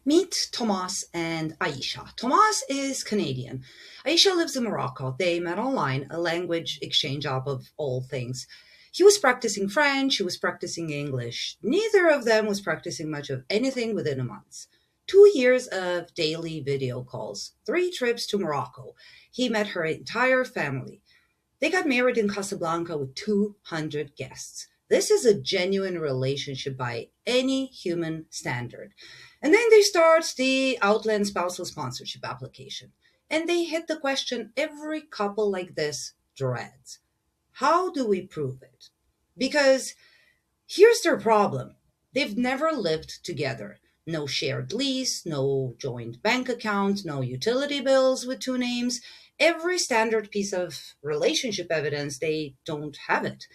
Meet Tomas and Aisha. Tomas is Canadian. Aisha lives in Morocco. They met online, a language exchange app of all things. He was practicing French, she was practicing English. Neither of them was practicing much of anything within a month. 2 years of daily video calls, 3 trips to Morocco. He met her entire family. They got married in Casablanca with 200 guests. This is a genuine relationship by any human standard. And then they start the Outland spousal sponsorship application. And they hit the question every couple like this dreads. How do we prove it? Because here's their problem. They've never lived together. No shared lease, no joint bank account, no utility bills with two names. Every standard piece of relationship evidence, they don't have it.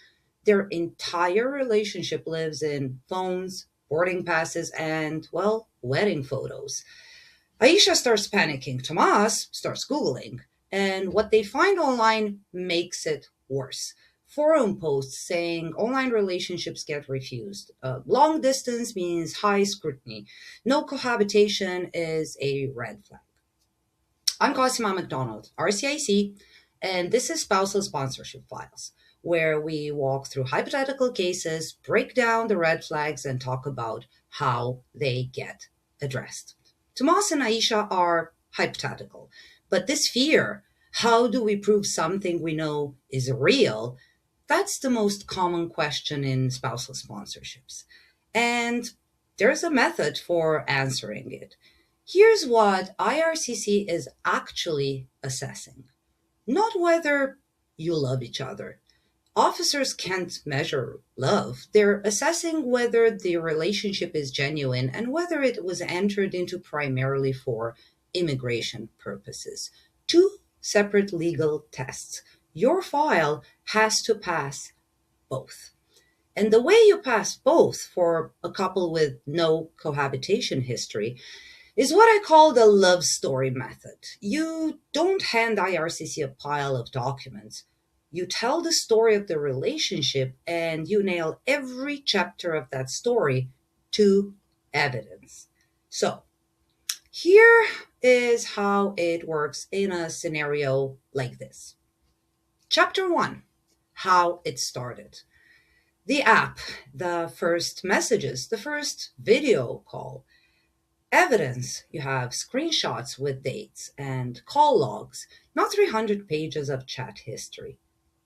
Their entire relationship lives in phones, boarding passes, and, well, wedding photos. Aisha starts panicking. Tomas starts Googling. And what they find online makes it worse. Forum posts saying online relationships get refused. Long distance means high scrutiny. No cohabitation is a red flag. I'm Cosima McDonald, RCIC, and this is Spousal Sponsorship Files, where we walk through hypothetical cases, break down the red flags, and talk about how they get addressed. Tomas and Aisha are hypothetical, but this fear, how do we prove something we know is real? That's the most common question in spousal sponsorships. And there's a method for answering it. Here's what IRCC is actually assessing: not whether you love each other. Officers can't measure love. They're assessing whether the relationship is genuine and whether it was entered into primarily for immigration purposes. Two separate legal tests. Your file has to pass both. And the way you pass both for a couple with no cohabitation history is what I call the love story method. You don't hand IRCC a pile of documents. You tell the story of the relationship and you nail every chapter of that story to evidence. So, here is how it works in a scenario like this. Chapter 1: How it started. The app, the first messages, the first video call. Evidence: you have screenshots with dates and call logs, not 300 pages of chat history.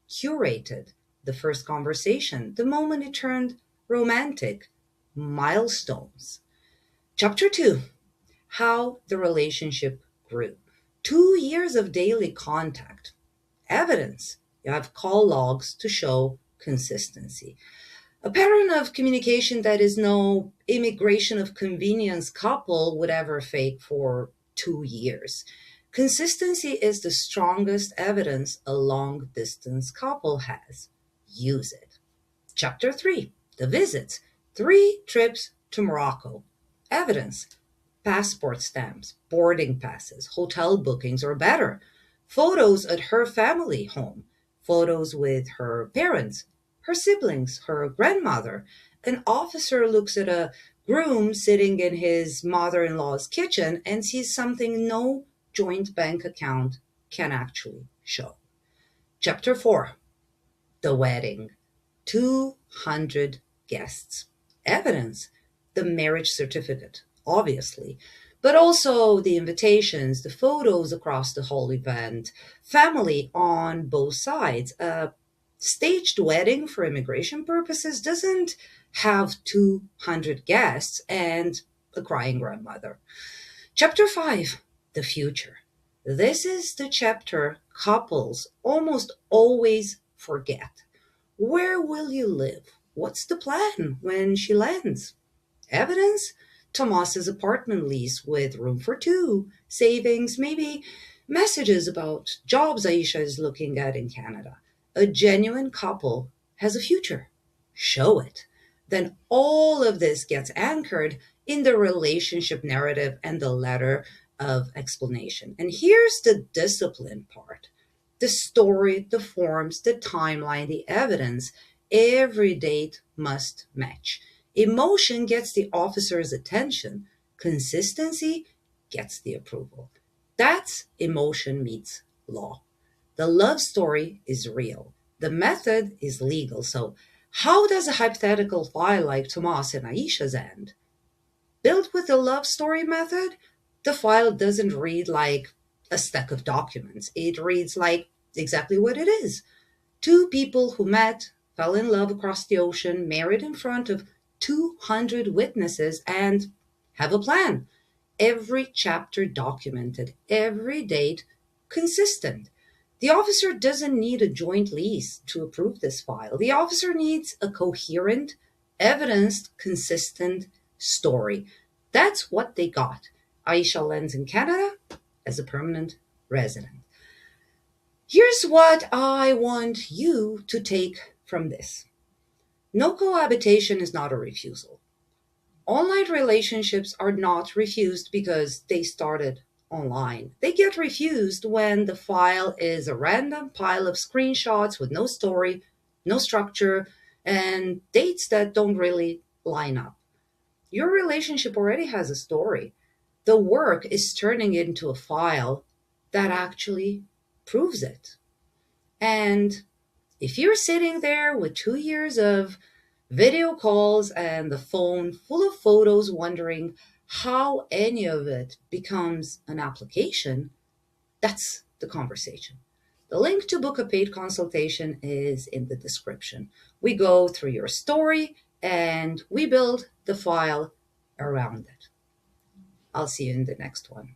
Curated: the first conversation, the moment it turned romantic. Milestones. Chapter 2: How the relationship grew. 2 years of daily contact. Evidence: you have call logs to show consistency. A pattern of communication that is no immigration of convenience couple would ever fake for 2 years. Consistency is the strongest evidence a long distance couple has. Use it. Chapter 3: The visits. 3 trips to Morocco. Evidence: passport stamps, boarding passes, hotel bookings, or better, photos at her family home, photos with her parents, her siblings, her grandmother. An officer looks at a groom sitting in his mother in law's kitchen and sees something no joint bank account can actually show. Chapter 4: The wedding. 200 guests. Evidence: the marriage certificate, obviously, but also the invitations, the photos across the whole event, family on both sides. A staged wedding for immigration purposes doesn't have 200 guests and a crying grandmother. Chapter 5: The future. This is the chapter couples almost always forget. Where will you live? What's the plan when she lands? Evidence: Tomas's apartment lease with room for two, savings, maybe messages about jobs Aisha is looking at in Canada. A genuine couple has a future. Show it. Then all of this gets anchored in the relationship narrative and the letter of explanation. And here's the discipline part: the story, the forms, the timeline, the evidence. Every date must match. Emotion gets the officer's attention. Consistency gets the approval. That's emotion meets law. The love story is real. The method is legal. So, how does a hypothetical file like Tomas and Aisha's end? Built with the love story method, the file doesn't read like a stack of documents. It reads like exactly what it is. Two people who met, fell in love across the ocean, married in front of 200 witnesses, and have a plan. Every chapter documented, every date consistent. The officer doesn't need a joint lease to approve this file. The officer needs a coherent, evidenced, consistent story. That's what they got. Aisha lands in Canada as a permanent resident. Here's what I want you to take from this. No cohabitation is not a refusal. Online relationships are not refused because they started online. They get refused when the file is a random pile of screenshots with no story, no structure, and dates that don't really line up. Your relationship already has a story. The work is turning it into a file that actually proves it. And if you're sitting there with 2 years of video calls and the phone full of photos, wondering how any of it becomes an application, that's the conversation. The link to book a paid consultation is in the description. We go through your story and we build the file around it. I'll see you in the next one.